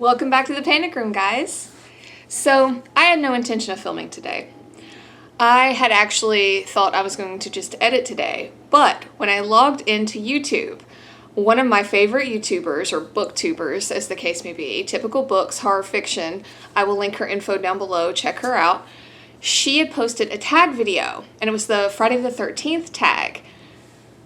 Welcome back to the Panic Room, guys. So, I had no intention of filming today. I had actually thought I was going to just edit today, but when I logged into YouTube, one of my favorite YouTubers, or booktubers as the case may be, Typical Books, Horror Fiction, I will link her info down below, check her out. She had posted a tag video, and it was the Friday the 13th tag.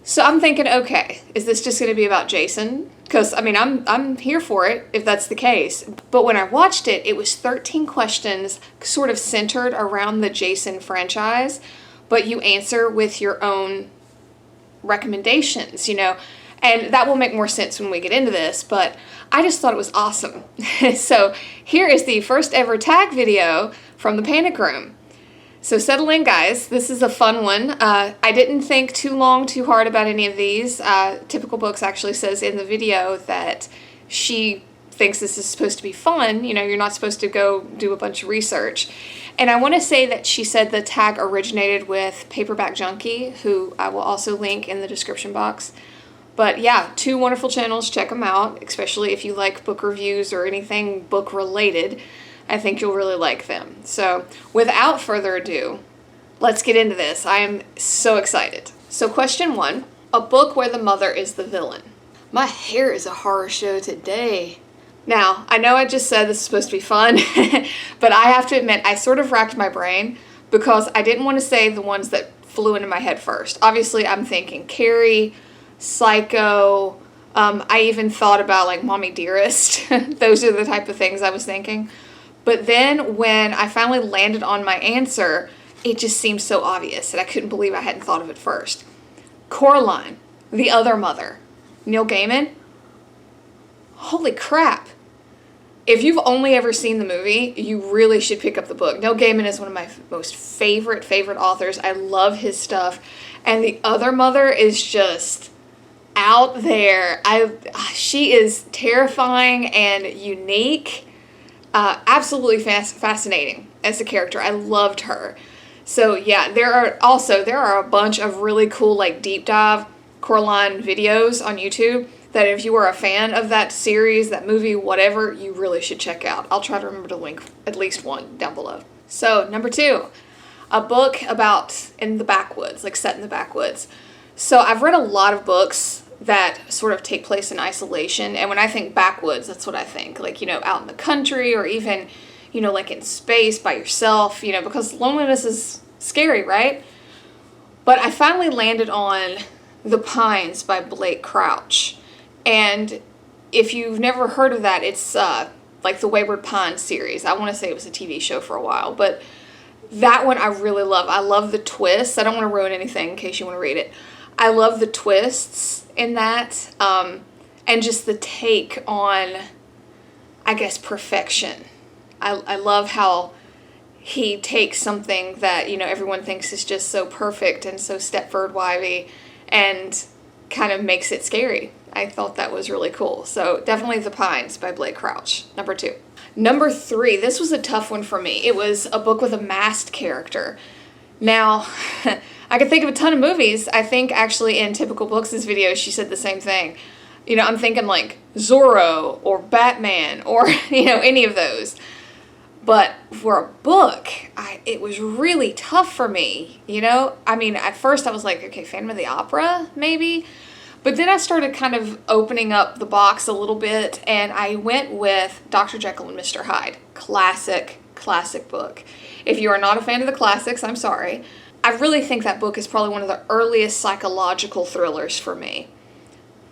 So I'm thinking, okay, is this just going to be about Jason? Because, I mean, I'm here for it, if that's the case. But when I watched it, it was 13 questions sort of centered around the Jason franchise, but you answer with your own recommendations, you know? And that will make more sense when we get into this, but I just thought it was awesome. So here is the first ever tag video from the Panic Room. So settle in, guys. This is a fun one. I didn't think too hard about any of these. Typical Books actually says in the video that she thinks this is supposed to be fun. You know, you're not supposed to go do a bunch of research. And I want to say that she said the tag originated with Paperback Junky, who I will also link in the description box. But yeah, two wonderful channels. Check them out, especially if you like book reviews or anything book related. I think you'll really like them. So without further ado, let's get into this. I am so excited. So question 1, a book where the mother is the villain. My hair is a horror show today. Now, I know I just said this is supposed to be fun, but I have to admit, I sort of racked my brain because I didn't want to say the ones that flew into my head first. Obviously, I'm thinking Carrie, Psycho, I even thought about like Mommy Dearest. Those are the type of things I was thinking. But then when I finally landed on my answer, it just seemed so obvious that I couldn't believe I hadn't thought of it first. Coraline, the other mother. Neil Gaiman? Holy crap. If you've only ever seen the movie, you really should pick up the book. Neil Gaiman is one of my most favorite authors. I love his stuff. And the other mother is just out there. She is terrifying and unique. Absolutely fascinating as a character. I loved her. So yeah, there are a bunch of really cool like deep dive Coraline videos on YouTube that if you are a fan of that series, that movie, whatever, you really should check out. I'll try to remember to link at least one down below. So number 2, a book about in the backwoods, like set in the backwoods. So I've read a lot of books that sort of take place in isolation, and when I think backwoods, that's what I think, like, you know, out in the country, or even, you know, like in space by yourself, you know, because loneliness is scary, right? But I finally landed on The Pines by Blake Crouch, and if you've never heard of that, it's like the Wayward Pines series. I want to say it was a TV show for a while, but that one I really love. I love the twists. I don't want to ruin anything in case you want to read it. I love the twists in that, and just the take on, I guess, perfection. I love how he takes something that, you know, everyone thinks is just so perfect and so Stepford wivey and kind of makes it scary. I thought that was really cool. So definitely The Pines by Blake Crouch, number 2. Number 3, this was a tough one for me. It was a book with a masked character. Now, I could think of a ton of movies. I think actually in Typical Books' video, she said the same thing. You know, I'm thinking like Zorro or Batman or, you know, any of those. But for a book, it was really tough for me, you know? I mean, at first I was like, okay, Phantom of the Opera, maybe? But then I started kind of opening up the box a little bit, and I went with Dr. Jekyll and Mr. Hyde. Classic book. If you are not a fan of the classics, I'm sorry. I really think that book is probably one of the earliest psychological thrillers for me.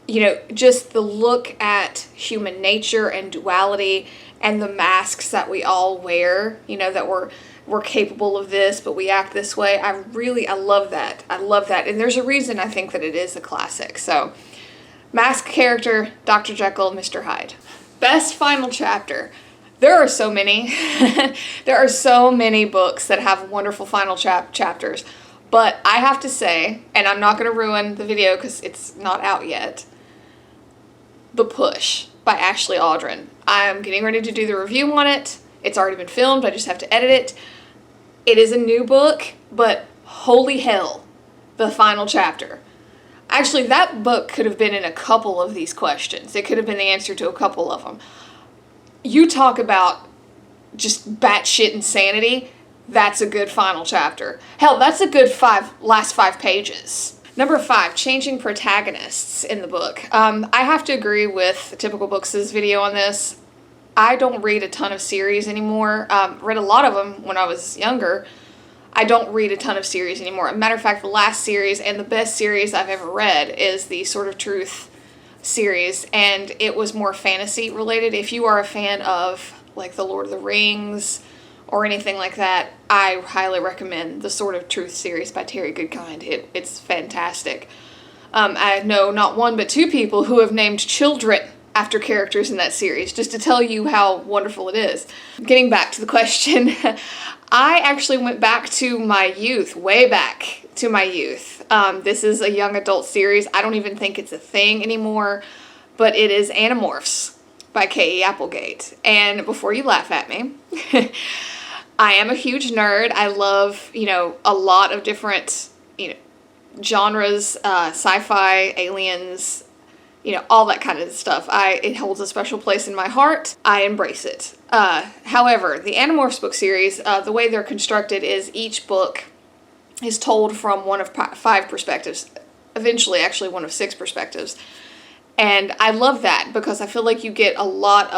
You know, just the look at human nature and duality and the masks that we all wear, you know, that we're capable of this, but we act this way. I love that. I love that. And there's a reason I think that it is a classic. So, masked character, Dr. Jekyll, Mr. Hyde. Best final chapter. There are so many. There are so many books that have wonderful final chapters. But I have to say, and I'm not going to ruin the video because it's not out yet, The Push by Ashley Aldrin. I'm getting ready to do the review on it. It's already been filmed. I just have to edit it. It is a new book, but holy hell, the final chapter. Actually, that book could have been in a couple of these questions. It could have been the answer to a couple of them. You talk about just batshit insanity. That's a good final chapter. Hell, that's a good last 5 pages. Number 5, changing protagonists in the book. I have to agree with Typical Books' video on this. I don't read a ton of series anymore. Read a lot of them when I was younger. I don't read a ton of series anymore. As a matter of fact, the last series and the best series I've ever read is the Sword of Truth series, and it was more fantasy related. If you are a fan of like the Lord of the Rings or anything like that, I highly recommend the Sword of Truth series by Terry Goodkind. It's fantastic. I know not 1 but 2 people who have named children after characters in that series, just to tell you how wonderful it is. Getting back to the question, I actually went back to my youth, way back to my youth. This is a young adult series. I don't even think it's a thing anymore, but it is Animorphs by K.E. Applegate. And before you laugh at me, I am a huge nerd. I love, a lot of different, genres, sci-fi, aliens, all that kind of stuff. It holds a special place in my heart. I embrace it. However, the Animorphs book series, the way they're constructed is each book is told from one of 5 perspectives, eventually actually one of 6 perspectives. And I love that because I feel like you get a lot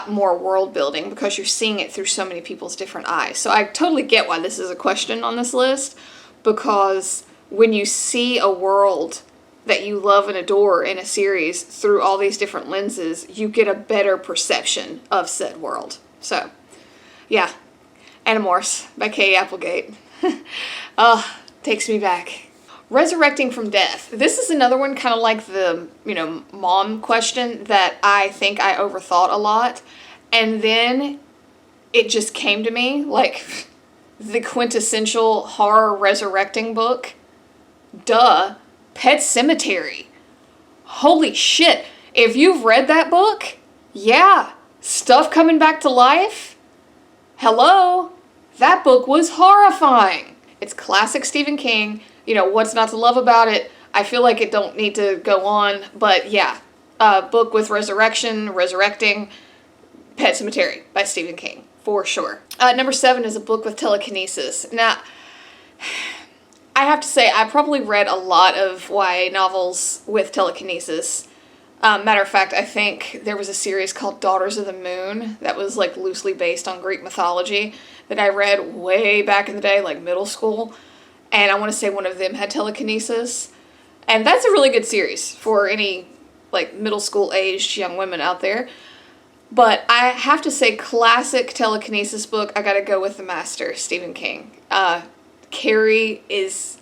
more world building because you're seeing it through so many people's different eyes. So I totally get why this is a question on this list, because when you see a world that you love and adore in a series through all these different lenses, you get a better perception of said world. So, yeah, Animorphs by K.E. Applegate. Takes me back. Resurrecting from death. This is another one kind of like the, mom question that I think I overthought a lot. And then it just came to me like the quintessential horror resurrecting book. Duh. Pet Sematary. Holy shit. If you've read that book, yeah, stuff coming back to life. Hello. That book was horrifying. It's classic Stephen King. What's not to love about it? I feel like it don't need to go on, but yeah, a book with resurrecting, Pet Sematary by Stephen King, for sure. Number 7 is a book with telekinesis. Now, I have to say, I probably read a lot of YA novels with telekinesis. Matter of fact, I think there was a series called Daughters of the Moon that was like loosely based on Greek mythology that I read way back in the day, like middle school. And I want to say one of them had telekinesis. And that's a really good series for any like middle school aged young women out there. But I have to say, classic telekinesis book, I gotta go with the master, Stephen King. Carrie is,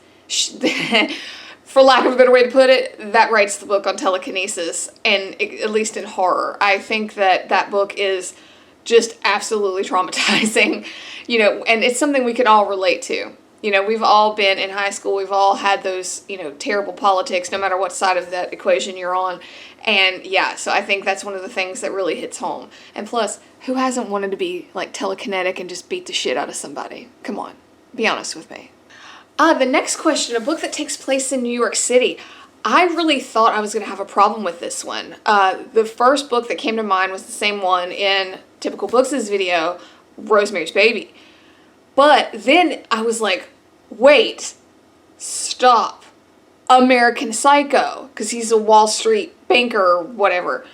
for lack of a better way to put it, that writes the book on telekinesis, and at least in horror. I think that book is just absolutely traumatizing, and it's something we could all relate to. We've all been in high school, we've all had those, terrible politics, no matter what side of that equation you're on. And yeah, so I think that's one of the things that really hits home. And plus, who hasn't wanted to be like telekinetic and just beat the shit out of somebody? Come on, be honest with me. The next question, a book that takes place in New York City. I really thought I was going to have a problem with this one. The first book that came to mind was the same one in Typical Books' video, Rosemary's Baby. But then I was like, wait, stop. American Psycho, because he's a Wall Street banker or whatever.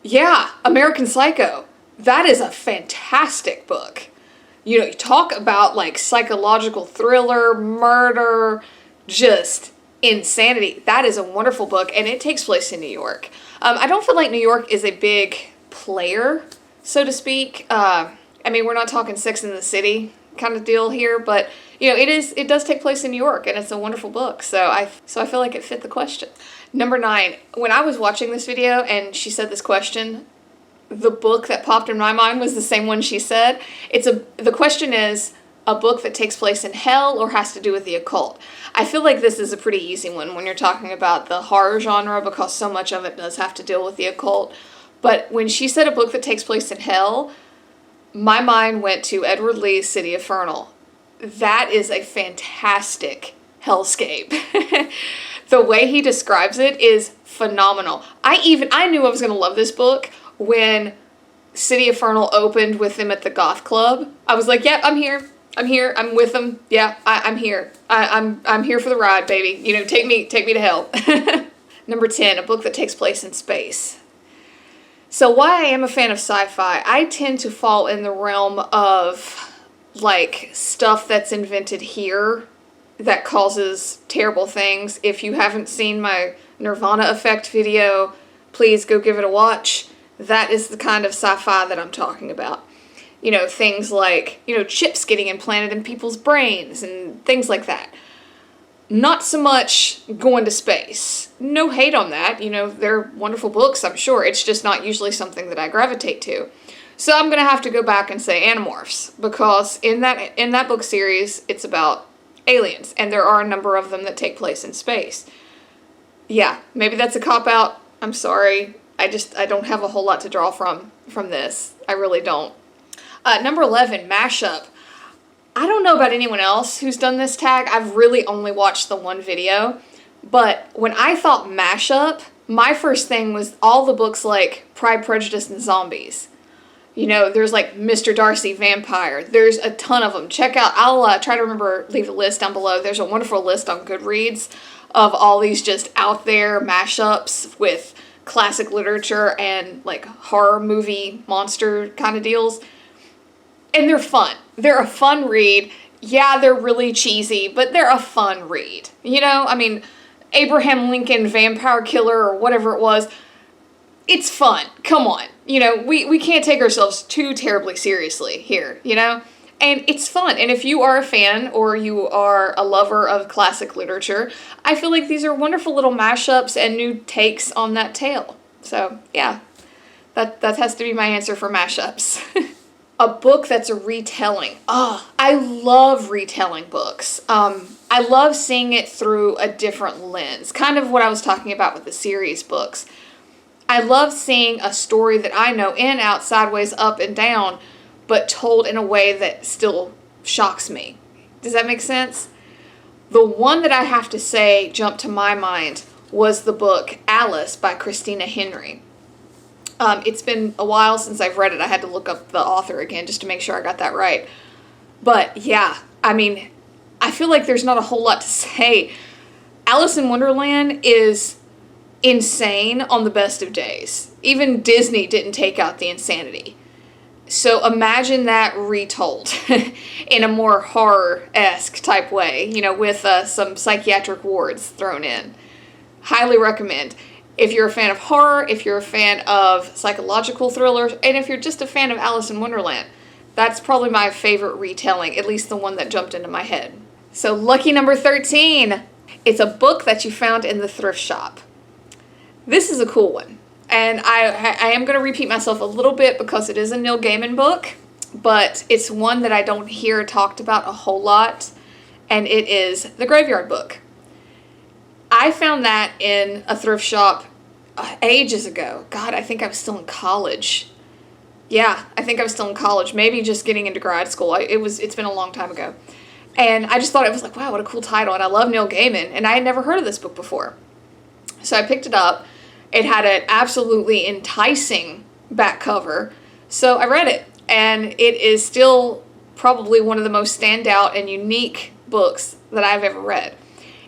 Yeah, American Psycho. That is a fantastic book. You talk about like psychological thriller, murder, just insanity. That is a wonderful book, and it takes place in New York. I don't feel like New York is a big player, so to speak. We're not talking Sex and the City kind of deal here, but it does take place in New York, and it's a wonderful book. So I feel like it fit the question. Number 9, when I was watching this video and she said this question, the book that popped in my mind was the same one she said. The question is a book that takes place in hell or has to do with the occult. I feel like this is a pretty easy one when you're talking about the horror genre, because so much of it does have to deal with the occult. But when she said a book that takes place in hell, my mind went to Edward Lee's City of Fernal. That is a fantastic hellscape. The way he describes it is phenomenal. I knew I was going to love this book when City of Fernal opened with them at the goth club. I was like, yep, I'm here. I'm with them. Yeah, I'm here. I'm here for the ride, baby. You know, take me to hell. Number 10, a book that takes place in space. So why I am a fan of sci-fi, I tend to fall in the realm of like stuff that's invented here that causes terrible things. If you haven't seen my Nirvana effect video, please go give it a watch. That is the kind of sci-fi that I'm talking about. You know, things like, you know, chips getting implanted in people's brains and things like that. Not so much going to space. No hate on that. You know, they're wonderful books, I'm sure. It's just not usually something that I gravitate to. So I'm going to have to go back and say Animorphs, because in that book series, it's about aliens, and there are a number of them that take place in space. Yeah, maybe that's a cop-out. I'm sorry. I don't have a whole lot to draw from this. I really don't. Number 11, mashup. I don't know about anyone else who's done this tag. I've really only watched the one video. But when I thought mashup, my first thing was all the books like Pride, Prejudice, and Zombies. You know, there's like Mr. Darcy Vampire. There's a ton of them. Check out, I'll try to leave a list down below. There's a wonderful list on Goodreads of all these just out there mashups with classic literature and like horror movie monster kind of deals. And they're fun. They're a fun read. Yeah, they're really cheesy, but they're a fun read. You know, I mean, Abraham Lincoln Vampire Killer or whatever it was. It's fun. Come on. You know, we can't take ourselves too terribly seriously here, you know? And it's fun. And if you are a fan or you are a lover of classic literature, I feel like these are wonderful little mashups and new takes on that tale. So, yeah, that has to be my answer for mashups. A book that's a retelling. Oh, I love retelling books. I love seeing it through a different lens. Kind of what I was talking about with the series books. I love seeing a story that I know in, out, sideways, up, and down, but told in a way that still shocks me. Does that make sense? The one that I have to say jumped to my mind was the book Alice by Christina Henry. It's been a while since I've read it. I had to look up the author again just to make sure I got that right. But yeah, I mean, I feel like there's not a whole lot to say. Alice in Wonderland is insane on the best of days. Even Disney didn't take out the insanity. So imagine that retold in a more horror-esque type way, you know, with some psychiatric wards thrown in. Highly recommend. If you're a fan of horror, if you're a fan of psychological thrillers, and if you're just a fan of Alice in Wonderland, that's probably my favorite retelling, at least the one that jumped into my head. So lucky number 13. It's a book that you found in the thrift shop. This is a cool one. And I am going to repeat myself a little bit because it is a Neil Gaiman book, but it's one that I don't hear talked about a whole lot, and it is The Graveyard Book. I found that in a thrift shop ages ago. God, I think I was still in college. Yeah, I think I was still in college, maybe just getting into grad school. It's been a long time ago. And I just thought, it was like, wow, what a cool title, and I love Neil Gaiman, and I had never heard of this book before. So I picked it up. It had an absolutely enticing back cover, so I read it, and it is still probably one of the most standout and unique books that I've ever read.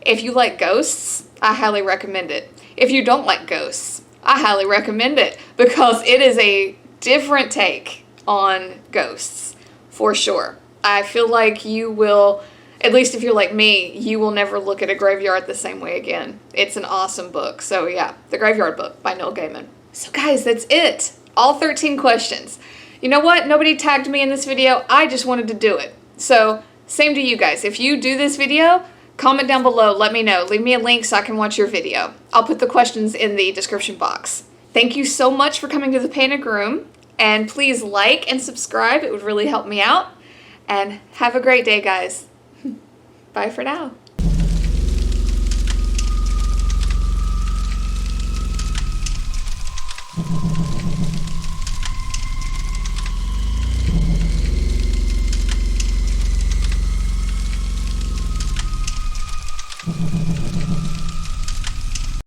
If you like ghosts, I highly recommend it. If you don't like ghosts, I highly recommend it, because it is a different take on ghosts, for sure. I feel like you will, at least if you're like me, you will never look at a graveyard the same way again. It's an awesome book. So yeah, The Graveyard Book by Neil Gaiman. So guys, that's it. All 13 questions. You know what? Nobody tagged me in this video. I just wanted to do it. So same to you guys. If you do this video, comment down below. Let me know. Leave me a link so I can watch your video. I'll put the questions in the description box. Thank you so much for coming to the Panic Room. And please like and subscribe. It would really help me out. And have a great day, guys. Bye for now.